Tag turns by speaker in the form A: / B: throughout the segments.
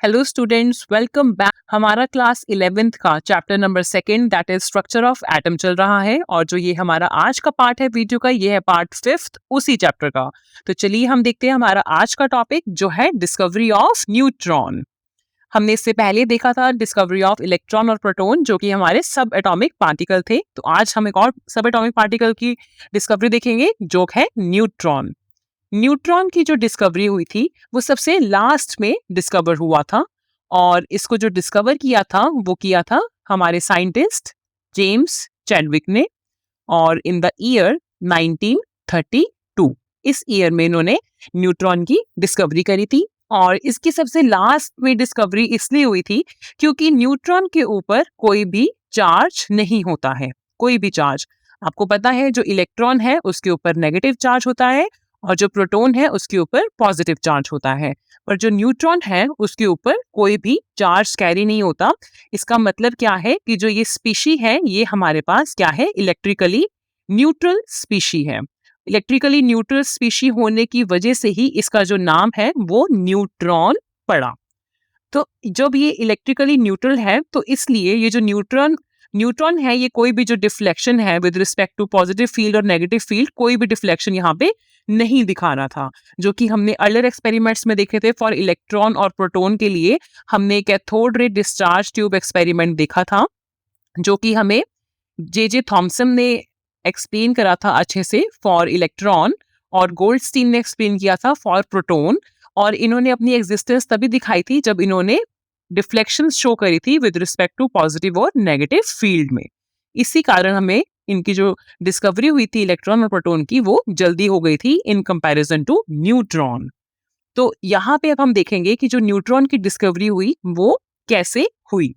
A: Hello students, welcome back. हमारा class 11th का chapter number 2 that is structure of atom चल रहा है और जो ये हमारा आज का पार्ट है वीडियो का, ये है पार्ट 5th उसी चैप्टर का। तो चलिए हम देखते हैं हमारा आज का टॉपिक जो है डिस्कवरी ऑफ न्यूट्रॉन। हमने इससे पहले देखा था डिस्कवरी ऑफ इलेक्ट्रॉन और प्रोटॉन जो कि हमारे सब एटॉमिक पार्टिकल थे। तो आज हम एक और सब एटॉमिक पार्टिकल की डिस्कवरी देखेंगे जो है न्यूट्रॉन। न्यूट्रॉन की जो डिस्कवरी हुई थी वो सबसे लास्ट में डिस्कवर हुआ था और इसको जो डिस्कवर किया था वो किया था हमारे साइंटिस्ट जेम्स चैडविक ने, और इन द ईयर 1932 इस ईयर में इन्होंने न्यूट्रॉन की डिस्कवरी करी थी। और इसकी सबसे लास्ट में डिस्कवरी इसलिए हुई थी क्योंकि न्यूट्रॉन के ऊपर कोई भी चार्ज नहीं होता है। कोई भी चार्ज, आपको पता है जो इलेक्ट्रॉन है उसके ऊपर नेगेटिव चार्ज होता है और जो प्रोटॉन है उसके ऊपर पॉजिटिव चार्ज होता है, पर जो न्यूट्रॉन है उसके ऊपर कोई भी चार्ज कैरी नहीं होता। इसका मतलब क्या है कि जो ये स्पीशी है ये हमारे पास क्या है, इलेक्ट्रिकली न्यूट्रल स्पीशी है। इलेक्ट्रिकली न्यूट्रल स्पीशी होने की वजह से ही इसका जो नाम है वो न्यूट्रॉन पड़ा। तो जब ये इलेक्ट्रिकली न्यूट्रल है तो इसलिए ये जो न्यूट्रॉन है ये कोई भी जो डिफ्लेक्शन है with respect to positive field और नेगेटिव फील्ड, कोई भी डिफ्लेक्शन यहाँ पे नहीं दिखा रहा था, जो कि हमने अर्लियर एक्सपेरिमेंट्स में देखे थे। फॉर इलेक्ट्रॉन और प्रोटॉन के लिए हमने cathode ray discharge tube experiment देखा था जो कि हमें जे थॉमसन ने एक्सप्लेन करा था अच्छे से फॉर इलेक्ट्रॉन, और गोल्डस्टीन ने एक्सप्लेन किया था फॉर प्रोटॉन। और इन्होंने अपनी एग्जिस्टेंस तभी दिखाई थी जब इन्होंने डिफ्लेक्शन शो करी थी विद रिस्पेक्ट टू पॉजिटिव और नेगेटिव फील्ड में। इसी कारण हमें इनकी जो डिस्कवरी हुई थी इलेक्ट्रॉन और प्रोटॉन की वो जल्दी हो गई थी इन कंपैरिजन टू न्यूट्रॉन। तो यहाँ पे अब हम देखेंगे कि जो न्यूट्रॉन की डिस्कवरी हुई वो कैसे हुई।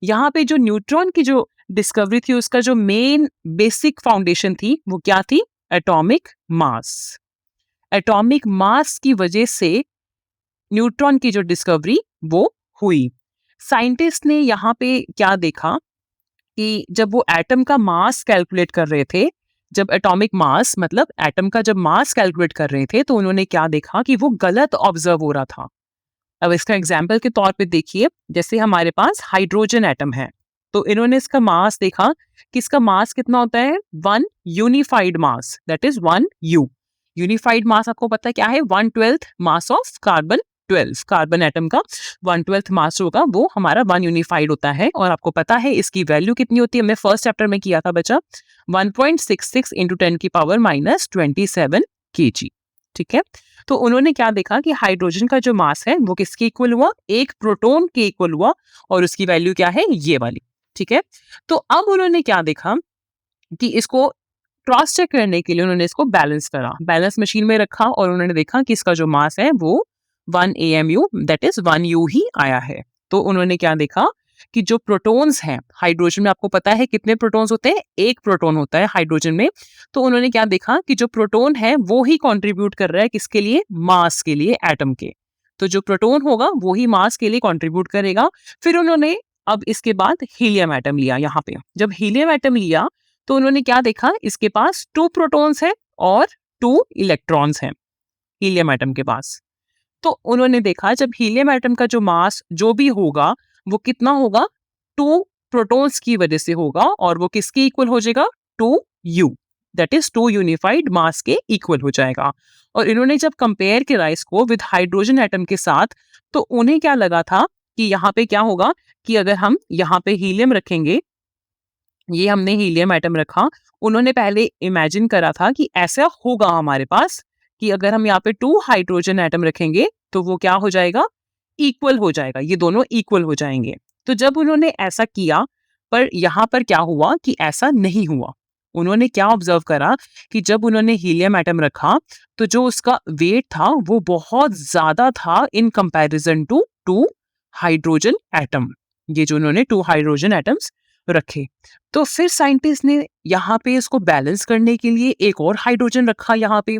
A: यहाँ पे जो न्यूट्रॉन की जो डिस्कवरी थी उसका जो मेन बेसिक फाउंडेशन थी वो क्या थी, एटॉमिक मास। एटॉमिक मास की वजह से न्यूट्रॉन की जो डिस्कवरी वो हुई। साइंटिस्ट ने यहाँ पे क्या देखा कि जब वो एटम का मास कैलकुलेट कर रहे थे, जब एटॉमिक मास मतलब एटम का जब मास कैलकुलेट कर रहे थे तो उन्होंने क्या देखा कि वो गलत ऑब्जर्व हो रहा था। अब इसका एग्जाम्पल के तौर पे देखिए, जैसे हमारे पास हाइड्रोजन एटम है तो इन्होंने इसका मास देखा कि इसका मास कितना होता है, 1 unified mass, that is 1 U. Unified mass आपको पता है क्या है, 1/12 mass of carbon 12। Carbon atom का 1/12 मास होगा वो हमारा 1 यूनिफाइड होता है। और आपको पता है इसकी वैल्यू कितनी होती है, हमने फर्स्ट चैप्टर में किया था बच्चा, 1.66 इंटू 10⁻⁻27 kg। ठीक है, तो उन्होंने क्या देखा कि हाइड्रोजन का जो मास है वो किसके इक्वल हुआ, एक प्रोटॉन के इक्वल हुआ, और उसकी वैल्यू क्या है, ये वाली। ठीक है, तो अब उन्होंने क्या देखा कि इसको क्रॉस चेक करने के लिए उन्होंने इसको बैलेंस करा, बैलेंस मशीन में रखा, और उन्होंने देखा कि इसका जो मास है वो 1 AMU दैट इज 1 U ही आया है। तो उन्होंने क्या देखा कि जो प्रोटॉन्स हैं हाइड्रोजन में, आपको पता है कितने प्रोटॉन्स होते हैं, एक प्रोटॉन होता है हाइड्रोजन में। तो उन्होंने क्या देखा कि जो प्रोटॉन है वो ही कंट्रीब्यूट कर रहा है किसके लिए, मास के लिए, एटम के। तो जो प्रोटॉन होगा वो ही मास के लिए कंट्रीब्यूट करेगा। फिर उन्होंने अब इसके बाद हीलियम एटम लिया। यहाँ पे जब हीलियम एटम लिया तो उन्होंने क्या देखा, इसके पास 2 प्रोटॉन्स है और 2 इलेक्ट्रॉन्स हैं हीलियम एटम के पास। तो उन्होंने देखा जब हीलियम एटम का जो मास जो भी होगा वो कितना होगा, 2 प्रोटॉन्स की वजह से होगा, और वो किसके इक्वल हो जाएगा, 2U, दैट इज 2 यूनिफाइड मास के इक्वल हो जाएगा। और इन्होंने जब कंपेयर किया इसको विद हाइड्रोजन एटम के साथ तो उन्हें क्या लगा था कि यहाँ पे क्या होगा कि अगर हम यहाँ पे हीलियम रखेंगे, ये हमने हीलियम एटम रखा, उन्होंने पहले इमेजिन करा था कि ऐसा होगा हमारे पास कि अगर हम यहाँ पे 2 हाइड्रोजन एटम रखेंगे तो वो क्या हो जाएगा, इक्वल हो जाएगा, ये दोनों इक्वल हो जाएंगे। तो जब उन्होंने ऐसा किया, पर यहाँ पर क्या हुआ कि ऐसा नहीं हुआ। उन्होंने क्या ऑब्जर्व करा कि जब उन्होंने हीलियम एटम रखा तो जो उसका वेट था वो बहुत ज्यादा था in comparison to 2 hydrogen atom. ये जो उन्होंने 2 हाइड्रोजन एटम्स रखे, तो फिर साइंटिस्ट ने यहाँ पे इसको बैलेंस करने के लिए एक और हाइड्रोजन रखा यहाँ पे,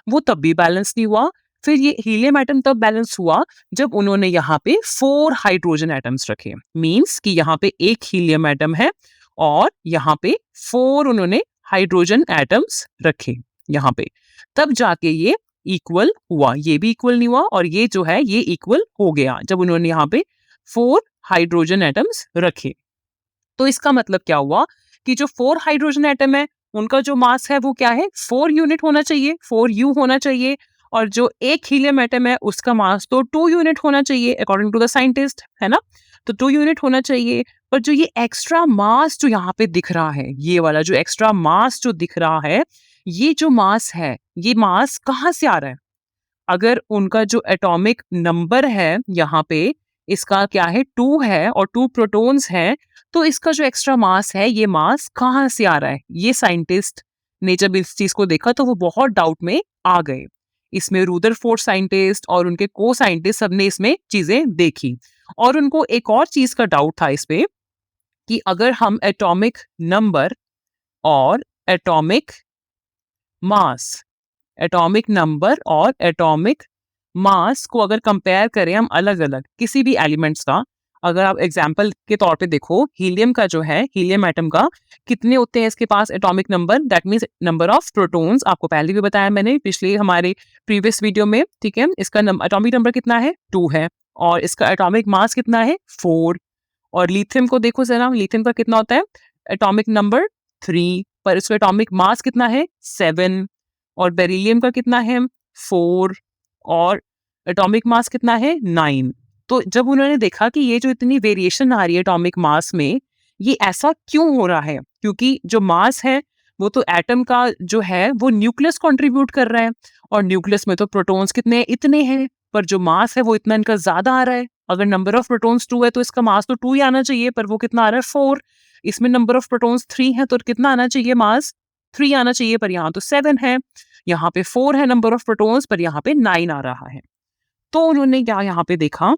A: वो तब भी बैलेंस नहीं हुआ। फिर ये हीलियम एटम तब बैलेंस हुआ जब उन्होंने यहाँ पे 4 हाइड्रोजन एटम्स रखे। मींस कि यहाँ पे एक हीलियम एटम है और यहाँ पे 4 उन्होंने हाइड्रोजन एटम्स रखे यहाँ पे, तब जाके ये इक्वल हुआ, ये भी इक्वल नहीं हुआ और ये जो है ये इक्वल हो गया जब उन्होंने यहाँ पे 4 हाइड्रोजन एटम्स रखे। तो इसका मतलब क्या हुआ कि जो 4 हाइड्रोजन एटम है उनका जो मास है वो क्या है, 4 यूनिट होना चाहिए, 4u होना चाहिए। और जो एक हीलियम एटम है उसका मास तो 2 यूनिट होना चाहिए अकॉर्डिंग टू द साइंटिस्ट, है ना। तो 2 यूनिट होना चाहिए। पर जो ये एक्स्ट्रा मास जो यहाँ पे दिख रहा है, ये वाला जो एक्स्ट्रा मास जो दिख रहा है, ये जो मास है ये मास कहाँ से आ रहा है? अगर उनका जो एटॉमिक नंबर है यहाँ पे, इसका क्या है 2 है और 2 प्रोटॉन्स हैं, तो इसका जो एक्स्ट्रा मास है ये मास कहाँ से आ रहा है? ये साइंटिस्ट ने जब इस चीज को देखा तो वो बहुत डाउट में आ गए। इसमें रूदरफोर्ड साइंटिस्ट और उनके को साइंटिस्ट सबने इसमें चीजें देखी और उनको एक और चीज का डाउट था इस पे कि अगर हम एटॉमिक नंबर और एटॉमिक मास, एटॉमिक नंबर और एटॉमिक मास को अगर कंपेयर करें हम अलग अलग किसी भी एलिमेंट्स का, अगर आप एग्जांपल के तौर पे देखो हीलियम का जो है, हीलियम एटम का कितने होते हैं इसके पास atomic number, that means number of protons, आपको पहले भी बताया मैंने पिछले हमारे प्रीवियस वीडियो में, ठीक है। इसका एटॉमिक नंबर कितना है 2 है और इसका एटॉमिक मास कितना है 4। और लिथियम को देखो जरा, लिथियम का कितना होता है एटॉमिक नंबर 3 पर इसका एटॉमिक मास कितना है 7। और बेरिलियम का कितना है 4 और एटॉमिक मास कितना है 9। तो जब उन्होंने देखा कि ये जो इतनी वेरिएशन आ रही है एटॉमिक मास में, ये ऐसा क्यों हो रहा है, क्योंकि जो मास है वो तो एटम का जो है वो न्यूक्लियस कंट्रीब्यूट कर रहा है और न्यूक्लियस में तो प्रोटॉन्स कितने इतने हैं, पर जो मास है वो इतना इनका ज्यादा आ रहा है। अगर नंबर ऑफ प्रोटॉन्स 2 है तो इसका मास तो 2 ही आना चाहिए, पर वो कितना आ रहा है 4। इसमें नंबर ऑफ प्रोटॉन्स 3 है तो कितना आना चाहिए मास 3 आना चाहिए, पर यहाँ तो 7 है। यहाँ पे 4 है नंबर ऑफ प्रोटॉन्स पर यहाँ पे 9 आ रहा है। तो उन्होंने क्या यहाँ पे देखा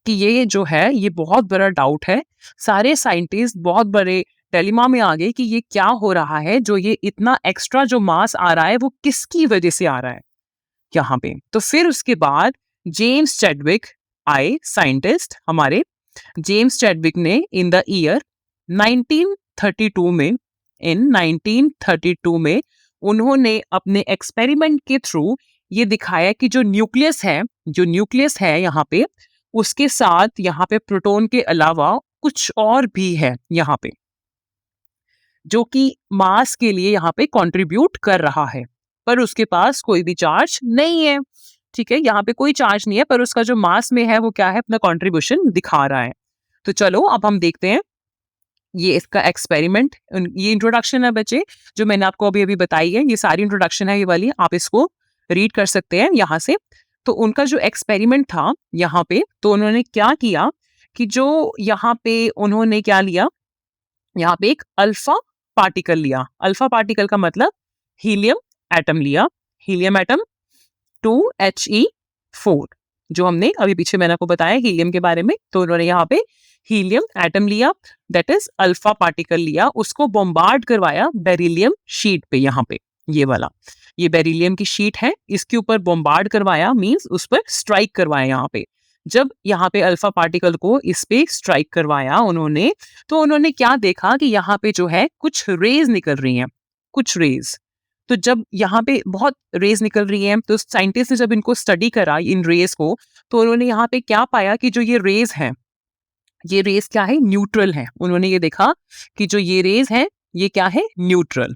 A: कि ये जो है ये बहुत बड़ा डाउट है। सारे साइंटिस्ट बहुत बड़े डिलेमा में आ गए कि ये क्या हो रहा है, जो ये इतना एक्स्ट्रा जो मास आ रहा है वो किसकी वजह से आ रहा है यहाँ पे। तो फिर उसके बाद जेम्स चैडविक आए, साइंटिस्ट हमारे जेम्स चैडविक ने इन द ईयर 1932 में, इन 1932 में उन्होंने अपने एक्सपेरिमेंट के थ्रू ये दिखाया कि जो न्यूक्लियस है, जो न्यूक्लियस है यहाँ पे, उसके साथ यहाँ पे प्रोटॉन के अलावा कुछ और भी है यहाँ पे जो कि मास के लिए यहाँ पे कंट्रीब्यूट कर रहा है, पर उसके पास कोई भी चार्ज नहीं है, ठीक है। यहाँ पे कोई चार्ज नहीं है पर उसका जो मास में है वो क्या है, अपना कंट्रीब्यूशन दिखा रहा है। तो चलो अब हम देखते हैं ये इसका एक्सपेरिमेंट। ये इंट्रोडक्शन है बच्चे जो मैंने आपको अभी अभी बताई है, ये सारी इंट्रोडक्शन है ये वाली, आप इसको रीड कर सकते हैं यहाँ से। तो उनका जो एक्सपेरिमेंट था यहाँ पे, तो उन्होंने क्या किया कि जो यहाँ पे उन्होंने क्या लिया, यहाँ पे एक अल्फा पार्टिकल लिया। अल्फा पार्टिकल का मतलब हीलियम एटम लिया, हीलियम एटम 2He4, जो हमने अभी पीछे मैंने आपको बताया हीलियम के बारे में। तो उन्होंने यहाँ पे हीलियम एटम लिया, दैट इज अल्फा पार्टिकल लिया, उसको बॉम्बार्ड करवाया बेरिलियम शीट पे, यहाँ पे ये वाला, ये बेरिलियम की शीट है, इसके ऊपर बॉम्बार्ड करवाया, मींस उस पर स्ट्राइक करवाया यहाँ पे। जब यहाँ पे अल्फा पार्टिकल को इस पे स्ट्राइक करवाया उन्होंने, तो उन्होंने क्या देखा कि यहाँ पे जो है कुछ रेज निकल रही हैं, कुछ रेज। तो जब यहाँ पे बहुत रेज निकल रही हैं तो साइंटिस्ट ने जब इनको स्टडी करा इन रेज को, तो उन्होंने यहाँ पे क्या पाया कि जो ये रेज हैं, ये रेज क्या है, न्यूट्रल है। उन्होंने ये देखा कि जो ये रेज है ये क्या है, न्यूट्रल।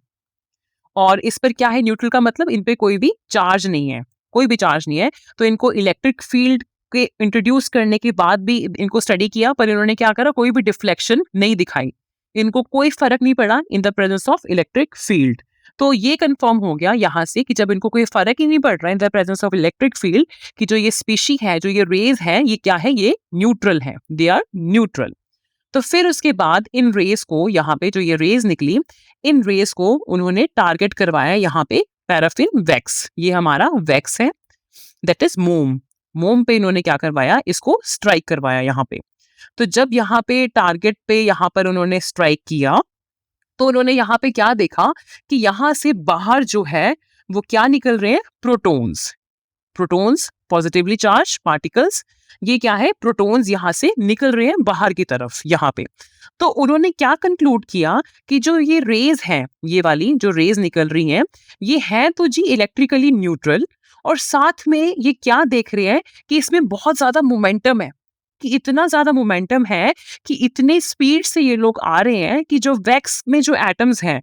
A: और इस पर क्या है, न्यूट्रल का मतलब इन पे कोई भी चार्ज नहीं है, कोई भी चार्ज नहीं है। तो इनको इलेक्ट्रिक फील्ड के इंट्रोड्यूस करने के बाद भी इनको स्टडी किया, पर इन्होंने क्या करा, कोई भी डिफ्लेक्शन नहीं दिखाई, इनको कोई फर्क नहीं पड़ा in the presence of electric field. तो ये कंफर्म हो गया यहाँ से कि जब इनको कोई फर्क ही नहीं पड़ रहा in the presence of electric field, कि जो ये स्पीशी है, जो ये रेज है, ये क्या है, ये न्यूट्रल है, दे आर न्यूट्रल। तो फिर उसके बाद इन रेस को, यहाँ पे जो ये रेस निकली, इन रेस को उन्होंने टारगेट करवाया यहाँ पे पैराफिन वैक्स, ये हमारा वैक्स है, दैट इज मोम। मोम पे इन्होंने क्या करवाया, इसको स्ट्राइक करवाया यहाँ पे। तो जब यहाँ पे टारगेट पे यहाँ पर उन्होंने स्ट्राइक किया, तो उन्होंने यहाँ पे क्या देखा कि यहाँ से बाहर जो है वो क्या निकल रहे हैं, protons. Protons positively charge particles, ये क्या है, प्रोटॉन्स यहाँ से निकल रहे हैं बाहर की तरफ यहाँ पे। तो उन्होंने क्या कंक्लूड किया कि जो ये रेज हैं, ये वाली जो रेज निकल रही हैं, ये है तो जी इलेक्ट्रिकली न्यूट्रल, और साथ में ये क्या देख रहे हैं कि इसमें बहुत ज्यादा मोमेंटम है, कि इतना ज्यादा मोमेंटम है कि इतने स्पीड से ये लोग आ रहे हैं कि जो वैक्स में जो एटम्स हैं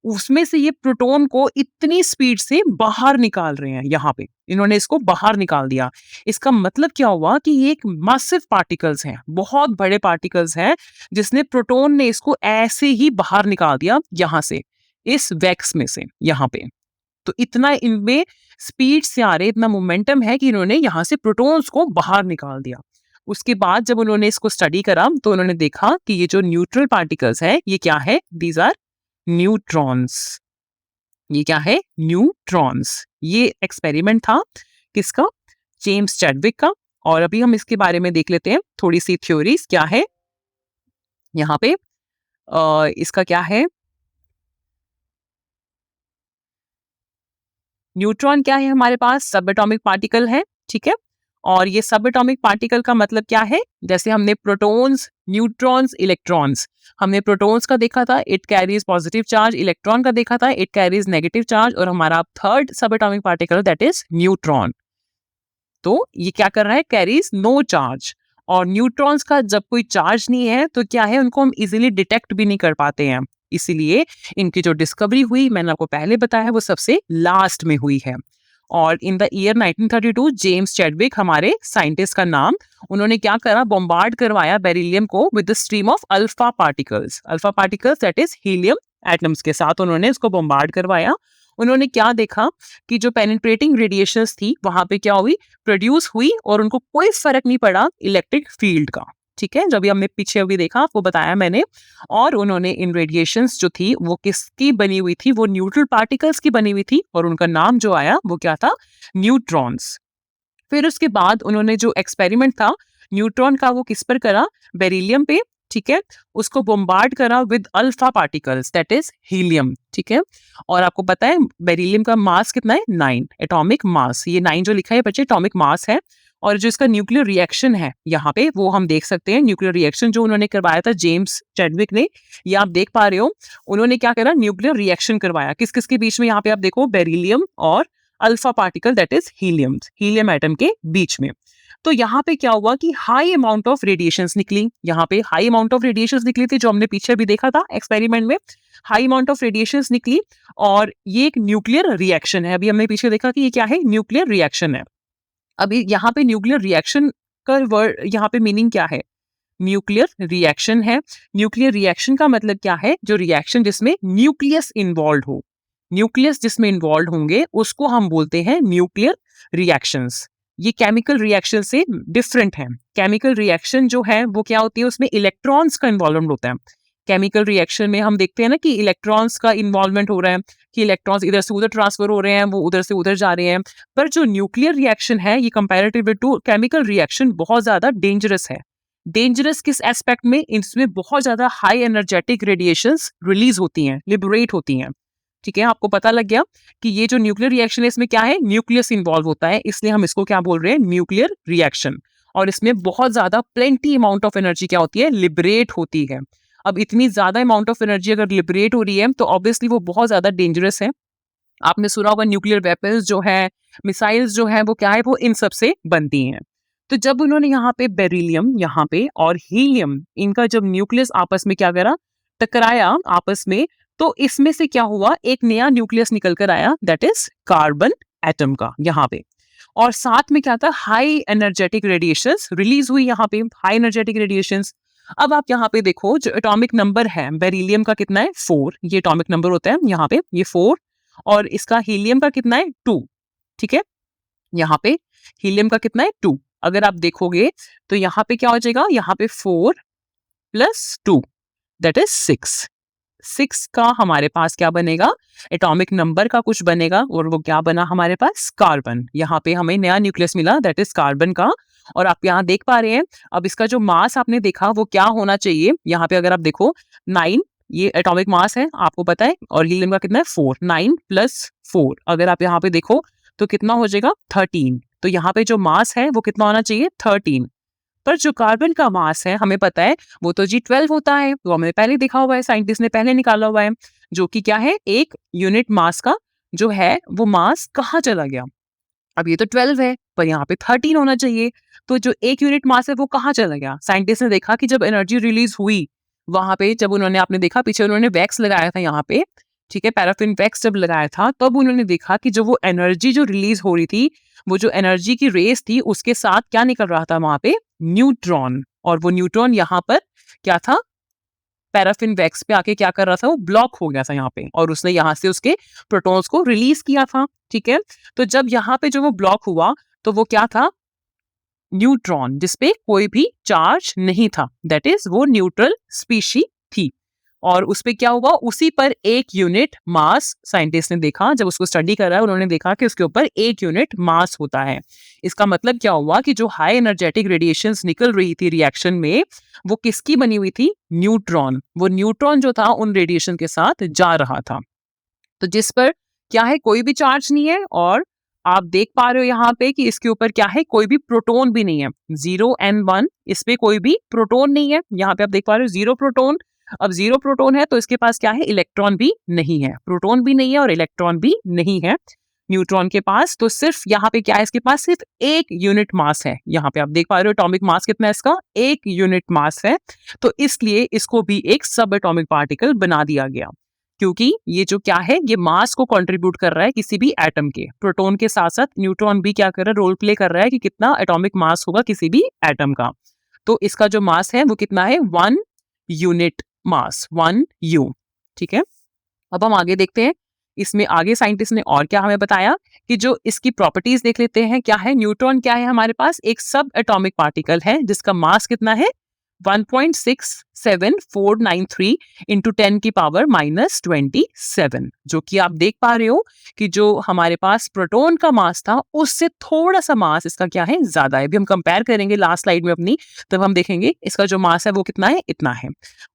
A: उसमें से ये प्रोटॉन को इतनी स्पीड से बाहर निकाल रहे हैं। यहाँ पे इन्होंने इसको बाहर निकाल दिया। इसका मतलब क्या हुआ कि ये एक मासिव पार्टिकल्स हैं, बहुत बड़े पार्टिकल्स हैं, जिसने प्रोटॉन ने इसको ऐसे ही बाहर निकाल दिया यहाँ से, इस वैक्स में से यहाँ पे। तो इतना इनमें स्पीड से आ रहे, इतना मोमेंटम है कि इन्होंने यहाँ से प्रोटॉन्स को बाहर निकाल दिया। उसके बाद जब उन्होंने इसको स्टडी करा तो उन्होंने देखा कि ये जो न्यूट्रल पार्टिकल्स है ये क्या है, दीज आर न्यूट्रॉन्स। ये क्या है, न्यूट्रॉन्स। ये एक्सपेरिमेंट था किसका, जेम्स चैडविक का। और अभी हम इसके बारे में देख लेते हैं थोड़ी सी थ्योरीज क्या है यहाँ पे। इसका क्या है, न्यूट्रॉन क्या है हमारे पास, सब एटॉमिक पार्टिकल है, ठीक है। और ये सब एटॉमिक पार्टिकल का मतलब क्या है, जैसे हमने प्रोटॉन्स, न्यूट्रॉन्स, इलेक्ट्रॉन्स, हमने प्रोटॉन्स का देखा था it carries positive charge, electron का देखा था इट कैरीज नेगेटिव चार्ज, और हमारा थर्ड सब atomic particle that is neutron. तो ये क्या कर रहा है, कैरीज नो चार्ज। और न्यूट्रॉन्स का जब कोई चार्ज नहीं है तो क्या है, उनको हम इजीली डिटेक्ट भी नहीं कर पाते हैं, इसीलिए इनकी जो डिस्कवरी हुई मैंने आपको पहले बताया वो सबसे लास्ट में हुई है। और in the year 1932 James Chadwick हमारे साइंटिस्ट का नाम, उन्होंने क्या करा, बॉम्बार्ड करवाया बेरिलियम को with the stream of alpha particles that is helium atoms के साथ उन्होंने इसको बॉम्बार्ड करवाया। उन्होंने क्या देखा कि जो पेनिट्रेटिंग रेडिएशंस थी वहां पे क्या हुई, प्रोड्यूस हुई, और उनको कोई फर्क नहीं पड़ा इलेक्ट्रिक फील्ड का, ठीक है, जब भी हमने पीछे अभी देखा आपको बताया मैंने। और उन्होंने इन रेडिएशंस जो थी वो किसकी बनी हुई थी, वो न्यूट्रल पार्टिकल्स की बनी हुई थी, और उनका नाम जो आया वो क्या था, न्यूट्रॉन्स। फिर उसके बाद उन्होंने जो एक्सपेरिमेंट था न्यूट्रॉन का वो किस पर करा, बेरिलियम पे, ठीक है, उसको बॉम्बार्ड करा with alpha particles that is helium, ठीक है। और आपको पता है बेरिलियम का मास कितना है, 9 एटॉमिक मास, ये 9 जो लिखा है बच्चे एटॉमिक मास है। और जो इसका न्यूक्लियर रिएक्शन है यहाँ पे वो हम देख सकते हैं, न्यूक्लियर रिएक्शन जो उन्होंने करवाया था जेम्स चैडविक ने, ये आप देख पा रहे हो, उन्होंने क्या करा, न्यूक्लियर रिएक्शन करवाया किस किस के बीच में, यहाँ पे आप देखो बेरिलियम और alpha particle that is helium atom के बीच में। तो यहाँ पे क्या हुआ कि हाई अमाउंट ऑफ रेडिएशंस निकली, यहाँ पे हाई अमाउंट ऑफ रेडिएशंस निकली थी, जो हमने पीछे भी देखा था एक्सपेरिमेंट में, हाई अमाउंट ऑफ रेडिएशंस निकली। और ये एक न्यूक्लियर रिएक्शन है, अभी हमने पीछे देखा कि ये क्या है, न्यूक्लियर रिएक्शन है। अभी यहाँ पे न्यूक्लियर रिएक्शन का वर्ड यहाँ पे मीनिंग क्या है, न्यूक्लियर रिएक्शन है। न्यूक्लियर रिएक्शन का मतलब क्या है, जो रिएक्शन जिसमें न्यूक्लियस इन्वॉल्व हो, न्यूक्लियस जिसमें इन्वॉल्व होंगे उसको हम बोलते हैं न्यूक्लियर रिएक्शंस। ये केमिकल रिएक्शन से डिफरेंट है। केमिकल रिएक्शन जो है वो क्या होती है, उसमें इलेक्ट्रॉन्स का इन्वॉल्वमेंट होता है। केमिकल रिएक्शन में हम देखते हैं ना कि इलेक्ट्रॉन्स का इन्वॉल्वमेंट हो रहा है, कि इलेक्ट्रॉन्स इधर से उधर ट्रांसफर हो रहे हैं, वो उधर से उधर जा रहे हैं। पर जो न्यूक्लियर रिएक्शन है ये कंपैरेटिव टू केमिकल रिएक्शन बहुत ज्यादा डेंजरस है। डेंजरस किस एस्पेक्ट में, इसमें बहुत ज्यादा हाई एनर्जेटिक रेडिएशंस रिलीज होती हैं, लिबरेट होती हैं, ठीक है। आपको पता लग गया कि ये जो न्यूक्लियर रिएक्शन है इसमें क्या है, न्यूक्लियस इन्वॉल्व होता है, इसलिए हम इसको क्या बोल रहे हैं, न्यूक्लियर रिएक्शन। और इसमें बहुत ज्यादा प्लेंटी अमाउंट ऑफ एनर्जी क्या होती है, लिबरेट होती है। अब इतनी ज्यादा अमाउंट ऑफ एनर्जी अगर लिबरेट हो रही है तो ऑब्वियसली वो बहुत ज्यादा डेंजरस है। आपने सुना होगा न्यूक्लियर वेपन्स जो है, मिसाइल्स जो है वो क्या है, वो इन सब से बनती हैं। तो जब उन्होंने यहाँ पे बेरिलियम यहाँ पे और हीलियम, इनका जब न्यूक्लियस आपस में क्या करा, टकराया आपस में, तो इसमें से क्या हुआ, एक नया न्यूक्लियस निकल कर आया दैट इज कार्बन एटम का यहाँ पे। और साथ में क्या था, हाई एनर्जेटिक रेडिएशंस रिलीज हुई यहाँ पे, हाई एनर्जेटिक रेडिएशंस। अब आप यहाँ पे देखो जो एटॉमिक नंबर है बेरिलियम का कितना है, 4, ये एटॉमिक नंबर होता है यहाँ पे, ये 4। और इसका हीलियम का कितना है, 2, ठीक है। यहाँ पे हीलियम का कितना है, 2। अगर आप देखोगे तो यहाँ पे क्या हो जाएगा, यहाँ पे 4 + 2 दैट इज 6। 6 का हमारे पास क्या बनेगा, एटॉमिक नंबर का कुछ बनेगा, और वो क्या बना हमारे पास, कार्बन। यहाँ पे हमें नया न्यूक्लियस मिला दैट इज कार्बन का। और आप यहाँ देख पा रहे हैं, अब इसका जो मास आपने देखा वो क्या होना चाहिए, यहाँ पे अगर आप देखो 9 ये एटॉमिक मास है आपको पता है, और हीलियम का कितना है, 4, 9 + 4 अगर आप यहाँ पे देखो तो कितना हो जाएगा, 13। तो यहाँ पे जो मास है वो कितना होना चाहिए, 13। पर जो कार्बन का मास है हमें पता है वो तो G12 होता है, वो हमने पहले देखा हुआ है, साइंटिस्ट ने पहले निकाला हुआ है, जो कि क्या है, एक यूनिट मास का जो है वो मास कहाँ चला गया, अब ये तो 12 है, पर यहाँ पे 13 होना चाहिए। तो जो 1 यूनिट मास है वो कहाँ चला गया? साइंटिस्ट ने देखा कि जब एनर्जी रिलीज हुई, वहाँ पे जब उन्होंने आपने देखा पीछे उन्होंने वैक्स लगाया था यहाँ पे, ठीक है, पैराफिन वैक्स जब लगाया था, तब उन्होंने देखा कि जो वो एनर्जी जो रिलीज हो रही थी, वो जो एनर्जी की रेस थी, उसके साथ क्या निकल रहा था वहाँ पे? न्यूट्रॉन। और वो न्यूट्रॉन यहाँ पर क्या था? पैराफिन वैक्स पे आके क्या कर रहा था? वो ब्लॉक हो गया था यहाँ पे, और उसने यहाँ से उसके प्रोटॉन्स को रिलीज किया था, ठीक है। तो जब यहाँ पे जो वो ब्लॉक हुआ, तो वो क्या था? न्यूट्रॉन, जिसपे कोई भी चार्ज नहीं था, दैट इज वो न्यूट्रल स्पीशी थी। और उस पे क्या हुआ? उसी पर 1 यूनिट मास साइंटिस्ट ने देखा, जब उसको स्टडी करा उन्होंने देखा कि उसके ऊपर 1 यूनिट मास होता है। इसका मतलब क्या हुआ कि जो हाई एनर्जेटिक रेडिएशंस निकल रही थी रिएक्शन में, वो किसकी बनी हुई थी? न्यूट्रॉन। वो न्यूट्रॉन जो था उन रेडिएशन के साथ जा रहा था। तो जिस पर क्या है? कोई भी चार्ज नहीं है, और आप देख पा रहे हो यहाँ पे कि इसके ऊपर क्या है? कोई भी प्रोटॉन भी नहीं है। 0 एंड 1, इस पे कोई भी प्रोटॉन नहीं है। यहाँ पे आप देख पा रहे हो 0 प्रोटॉन। अब 0 प्रोटॉन है तो इसके पास क्या है? इलेक्ट्रॉन भी नहीं है, प्रोटॉन भी नहीं है और इलेक्ट्रॉन भी नहीं है न्यूट्रॉन के पास। तो सिर्फ यहाँ पे क्या है? इसके पास सिर्फ 1 यूनिट मास है। यहाँ पे आप देख पा रहे हो एटॉमिक मास कितना है इसका? 1 यूनिट मास है। तो इसलिए इसको भी एक सब एटॉमिक पार्टिकल बना दिया गया, क्योंकि ये जो क्या है? ये मास को कंट्रीब्यूट कर रहा है किसी भी एटम के। प्रोटॉन के साथ साथ न्यूट्रॉन भी क्या कर रहा है? रोल प्ले कर रहा है कि कितना एटॉमिक मास होगा किसी भी एटम का। तो इसका जो मास है वो कितना है? 1 यूनिट मास, 1 यू, ठीक है। अब हम आगे देखते हैं, इसमें आगे साइंटिस्ट ने और क्या हमें बताया कि जो इसकी प्रॉपर्टीज देख लेते हैं। क्या है? न्यूट्रॉन क्या है हमारे पास? एक सब एटॉमिक पार्टिकल है जिसका मास कितना है? 1.67493 इंटू 10 की पावर -27, जो कि आप देख पा रहे हो कि जो हमारे पास प्रोटॉन का मास था उससे थोड़ा सा मास इसका क्या है? ज्यादा है। अभी हम कंपेयर करेंगे लास्ट स्लाइड में अपनी, तब हम देखेंगे इसका जो मास है वो कितना है? इतना है।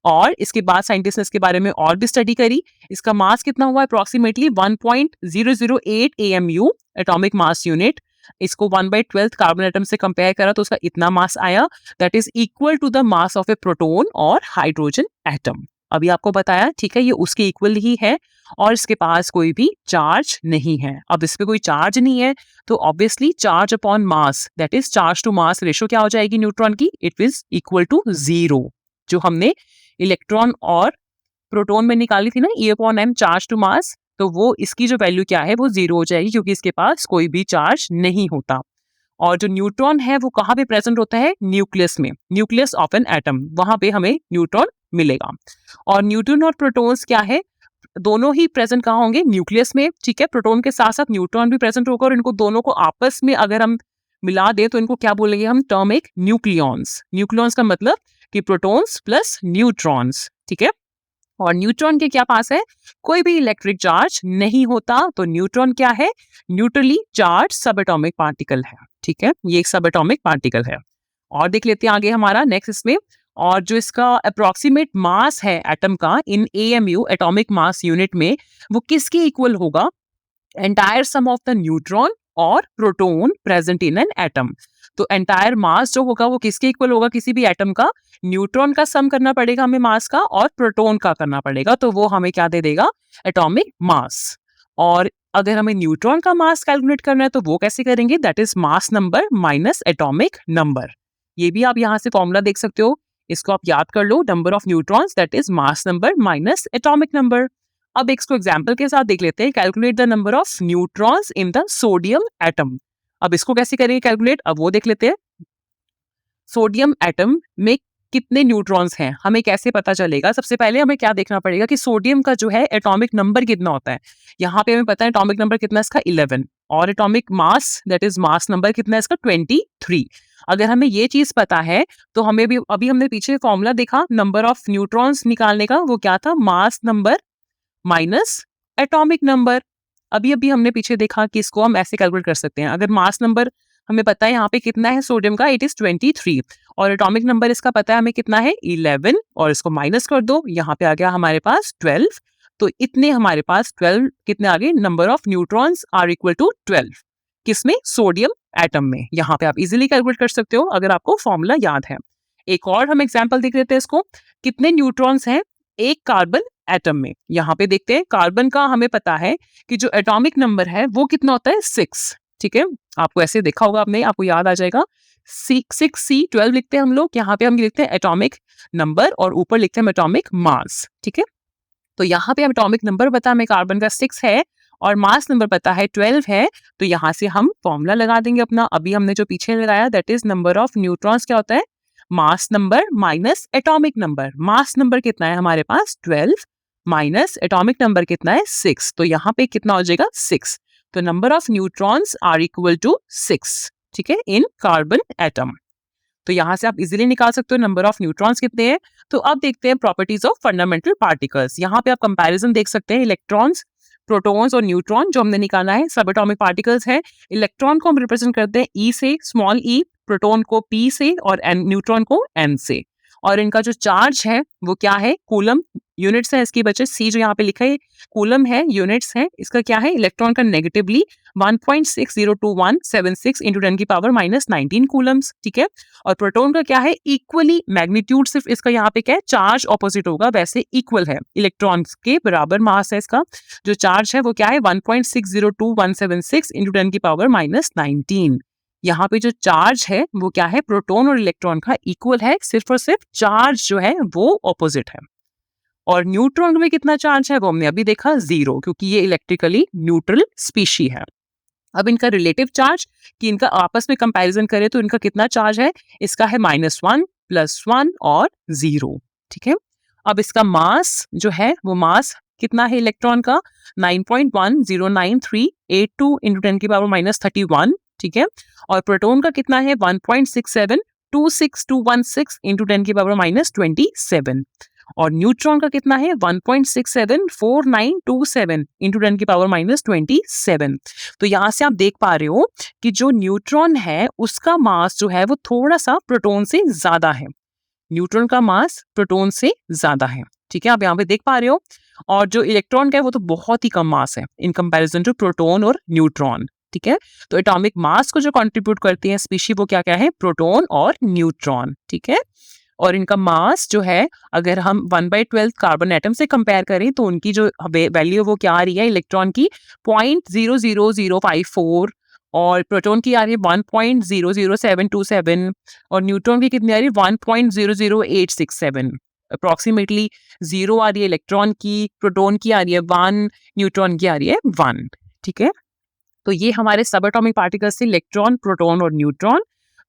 A: और इसके बाद साइंटिस्ट ने इसके बारे में और भी स्टडी करी। इसका मास कितना हुआ? Approximately 1.008 AMU, atomic mass unit. इसको 1/12 कार्बन एटम से कंपेयर करा तो उसका इतना मास आया, that is equal to the mass of a proton और हाइड्रोजन एटम। अभी आपको बताया, ठीक है, ये उसके इक्वल ही है और इसके पास कोई भी चार्ज नहीं है। अब इस पे कोई चार्ज नहीं है तो obviously charge upon mass, that is charge to mass ratio क्या हो जाएगी न्यूट्रॉन की? It is equal to 0। जो हमने इलेक्ट्रॉन और प्रोटॉन में निकाली थी ना, E/m चार्ज टू मास, तो वो इसकी जो वैल्यू क्या है? वो 0 हो जाएगी, क्योंकि इसके पास कोई भी चार्ज नहीं होता। और जो न्यूट्रॉन है वो कहाँ पे प्रेजेंट होता है? न्यूक्लियस में, न्यूक्लियस ऑफ एन एटम, वहां पे हमें न्यूट्रॉन मिलेगा। और न्यूट्रॉन और प्रोटॉन्स क्या है? दोनों ही प्रेजेंट कहाँ होंगे? न्यूक्लियस में, ठीक है। प्रोटॉन के साथ साथ न्यूट्रॉन भी प्रेजेंट होगा, और इनको दोनों को आपस में अगर हम मिला दें तो इनको क्या बोलेंगे हम? टर्म एक न्यूक्लियॉन्स। न्यूक्लियॉन्स का मतलब कि प्रोटॉन्स प्लस न्यूट्रॉन्स, ठीक है। और न्यूट्रॉन के क्या पास है? कोई भी इलेक्ट्रिक चार्ज नहीं होता। तो न्यूट्रॉन क्या है? न्यूट्रली चार्ज सब एटॉमिक पार्टिकल है, ठीक है। ये एक सब एटॉमिक पार्टिकल है। और देख लेते हैं आगे हमारा नेक्स्ट इसमें। और जो इसका अप्रोक्सीमेट मास है एटम का in AMU, atomic mass unit में, वो किसके इक्वल होगा? Entire sum of the neutron और proton present in an atom. तो एंटायर मास जो होगा वो किसके इक्वल होगा? किसी भी एटम का न्यूट्रॉन का सम करना पड़ेगा हमें मास का, और प्रोटॉन का करना पड़ेगा, तो वो हमें क्या दे देगा? Atomic mass. और अगर हमें न्यूट्रॉन का मास कैलकुलेट करना है तो वो कैसे करेंगे? That is mass number minus atomic number. ये भी आप यहाँ से फॉर्मूला देख सकते हो, इसको आप याद कर लो। Number of neutrons that is mass number minus atomic number. अब इसको एग्जाम्पल के साथ देख लेते हैं। Calculate the number of neutrons in the sodium atom. अब इसको कैसे करेंगे कैलकुलेट? अब वो देख लेते हैं। सोडियम एटम में कितने न्यूट्रॉन्स हैं, हमें कैसे पता चलेगा? सबसे पहले हमें क्या देखना पड़ेगा कि सोडियम का जो है एटॉमिक नंबर कितना होता है। यहाँ पे हमें पता है एटॉमिक नंबर कितना है इसका? 11। और atomic mass that is mass number कितना है इसका? 23। अगर हमें ये चीज पता है तो हमें भी, अभी हमने पीछे फॉर्मूला देखा नंबर ऑफ न्यूट्रॉन्स निकालने का, वो क्या था? मास नंबर माइनस एटॉमिक नंबर। अभी अभी हमने पीछे देखा कि इसको हम ऐसे कैलकुलेट कर सकते हैं। अगर मास नंबर हमें पता है यहाँ पे कितना है सोडियम का, इट इज 23, और एटॉमिक नंबर इसका पता है हमें कितना है? 11, और इसको माइनस कर दो, यहाँ पे आ गया हमारे पास 12। तो इतने हमारे पास 12 कितने आ गए? Number of neutrons are equal to 12। किसमें? सोडियम एटम में। यहाँ पे आप इजिली कैलकुलेट कर सकते हो अगर आपको फॉर्मूला याद है। एक और हम एग्जाम्पल देख लेते हैं इसको। कितने न्यूट्रॉन्स हैं एक कार्बन एटम में? यहाँ पे देखते हैं। कार्बन का हमें पता है कि जो एटॉमिक नंबर है वो कितना होता है? 6, ठीक है। आपको ऐसे देखा होगा आपने, आपको याद आ जाएगा। 6C12 लिखते हैं हम लोग, यहाँ पे हम लिखते हैं एटॉमिक नंबर और ऊपर लिखते हैं एटॉमिक मास। ठीक है, तो यहाँ पे एटॉमिक नंबर पता हमें कार्बन का 6 है और मास नंबर पता है 12 है, तो यहाँ से हम फॉर्मूला लगा देंगे अपना। अभी हमने जो पीछे लगाया that is number of neutrons क्या होता है, मास number minus atomic number. Mass number कितना है हमारे पास 12 माइनस एटॉमिक नंबर कितना है 6, तो यहाँ पे कितना हो जाएगा 6। तो number of neutrons are equal to 6, ठीक है, इन कार्बन एटम। तो यहाँ से आप इजीली निकाल सकते हो नंबर ऑफ न्यूट्रॉन्स कितने हैं। तो अब देखते हैं प्रॉपर्टीज ऑफ फंडामेंटल पार्टिकल्स। यहाँ पे आप कंपैरिजन देख सकते हैं, इलेक्ट्रॉन्स, प्रोटॉन्स और न्यूट्रॉन जो हमने निकाला है सब एटॉमिक पार्टिकल्स है। इलेक्ट्रॉन को हम रिप्रेजेंट करते हैं ई से, स्मॉल ई, प्रोटॉन को पी से और न्यूट्रॉन को एन से। और इनका जो चार्ज है वो क्या है, कूलम, यूनिट्स है इसकी बचे, सी जो यहाँ पे लिखा है कूलम है, यूनिट्स है, इसका क्या है, इलेक्ट्रॉन का नेगेटिवली 1.60276 इंटू 10 की पावर माइनस 19 कूलम्स। ठीक है, और प्रोटॉन का क्या है, इक्वली मैग्नीट्यूड, सिर्फ इसका यहाँ पे क्या है, चार्ज ऑपोजिट होगा, वैसे इक्वल है, इलेक्ट्रॉन के बराबर मास है इसका। जो चार्ज है वो क्या है 1.602176 इंटू 10 की पावर माइनस 19। यहाँ पे जो चार्ज है वो क्या है, प्रोटॉन और इलेक्ट्रॉन का इक्वल है, सिर्फ और सिर्फ चार्ज जो है वो ऑपोजिट है। और न्यूट्रॉन में कितना चार्ज है वो हमने अभी देखा 0, क्योंकि ये इलेक्ट्रिकली न्यूट्रल स्पीशी है। अब इनका रिलेटिव चार्ज कि इनका आपस में कंपैरिजन करें तो इनका कितना चार्ज है, इसका है -1 +1 और 0। ठीक है, अब इसका मास जो है वो मास कितना है इलेक्ट्रॉन का 9.109382 इंटू 10 की पावर माइनस 31। ठीक है, और प्रोटॉन का कितना है 1.6726 इंटू 10 की पावर माइनस 27। और न्यूट्रॉन का कितना है 1.674927 इंटू 10 की पावर माइनस 27। तो यहाँ से आप देख पा रहे हो कि जो न्यूट्रॉन है उसका मास जो है वो थोड़ा सा प्रोटॉन से ज्यादा है, न्यूट्रॉन का मास प्रोटॉन से ज्यादा है। ठीक है, आप यहाँ पे देख पा रहे हो। और जो इलेक्ट्रॉन का है वो तो बहुत ही कम मास है इन कंपैरिजन टू प्रोटॉन और न्यूट्रॉन। ठीक है, तो एटॉमिक मास को जो कंट्रीब्यूट करते हैं स्पीशी वो क्या क्या है, प्रोटॉन और न्यूट्रॉन। ठीक है, और इनका मास जो है अगर हम 1/12 कार्बन एटम से कंपेयर करें तो उनकी जो वैल्यू वो क्या आ रही है, इलेक्ट्रॉन की 0.00054 और प्रोटॉन की आ रही है 1.00727 और न्यूट्रॉन की कितनी आ रही है 1.00867। अप्रोक्सीमेटली 0 आ रही है इलेक्ट्रॉन की, प्रोटॉन की आ रही है 1, न्यूट्रॉन की आ रही है 1। ठीक है, तो ये हमारे सब एटॉमिक पार्टिकल्स थे, इलेक्ट्रॉन, प्रोटॉन और न्यूट्रॉन।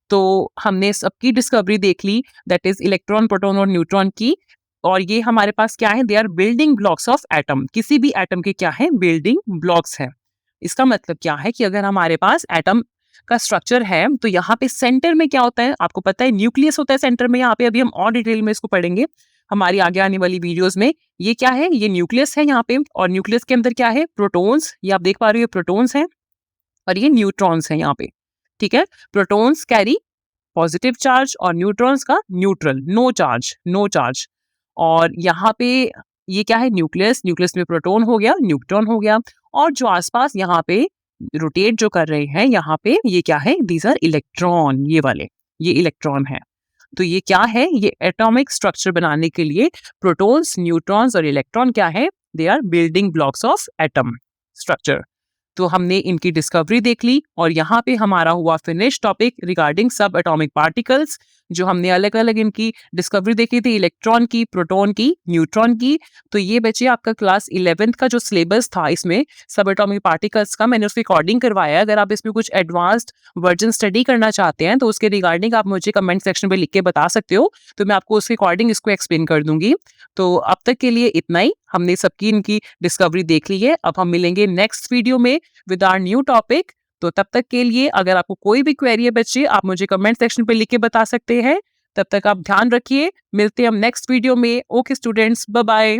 A: तो हमने सबकी डिस्कवरी देख ली, दैट इज इलेक्ट्रॉन, प्रोटॉन और न्यूट्रॉन की। और ये हमारे पास क्या है, they are building blocks of atom. किसी भी एटम के क्या है, बिल्डिंग ब्लॉक्स है। इसका मतलब क्या है कि अगर हमारे पास एटम का स्ट्रक्चर है तो यहाँ पे सेंटर में क्या होता है, आपको पता है न्यूक्लियस होता है सेंटर में। यहाँ पे अभी हम और डिटेल में इसको पढ़ेंगे हमारी आगे आने वाली वीडियोस में। ये क्या है, ये न्यूक्लियस है यहाँ पे, और न्यूक्लियस के अंदर क्या है, प्रोटॉन्स, ये आप देख पा रहे हो प्रोटॉन्स हैं और ये न्यूट्रॉन्स हैं यहाँ पे। ठीक है, प्रोटॉन्स कैरी पॉजिटिव चार्ज और न्यूट्रॉन्स का neutral, no charge, no charge. और यहाँ पे ये क्या है, न्यूक्लियस, न्यूक्लियस में प्रोटॉन हो गया, न्यूट्रॉन हो गया, और जो आसपास यहाँ पे रोटेट जो कर रहे हैं यहाँ पे ये क्या है, दीज आर इलेक्ट्रॉन, ये वाले ये इलेक्ट्रॉन है। तो ये क्या है, ये एटॉमिक स्ट्रक्चर बनाने के लिए प्रोटॉन्स, न्यूट्रॉन्स और इलेक्ट्रॉन क्या है, they are building blocks of atom structure. तो हमने इनकी डिस्कवरी देख ली और यहाँ पे हमारा हुआ फिनिश टॉपिक रिगार्डिंग सब एटॉमिक पार्टिकल्स, जो हमने अलग अलग इनकी डिस्कवरी देखी थी, इलेक्ट्रॉन की, प्रोटॉन की, न्यूट्रॉन की। तो ये बच्चे आपका क्लास 11th का जो सिलेबस था इसमें सब एटॉमिक पार्टिकल्स का मैंने उसकी रिकॉर्डिंग करवाया। अगर आप इसमें कुछ एडवांस्ड वर्जन स्टडी करना चाहते हैं तो उसके रिगार्डिंग आप मुझे कमेंट सेक्शन पे लिख के बता सकते हो, तो मैं आपको उसके अकॉर्डिंग इसको एक्सप्लेन कर दूंगी। तो अब तक के लिए इतना ही, हमने सबकी इनकी डिस्कवरी देख ली है। अब हम मिलेंगे नेक्स्ट वीडियो में विद आवर न्यू टॉपिक। तो तब तक के लिए अगर आपको कोई भी क्वेरी है बच्चे, आप मुझे कमेंट सेक्शन पे लिख के बता सकते हैं। तब तक आप ध्यान रखिए, मिलते हैं हम नेक्स्ट वीडियो में। Okay students, bye bye.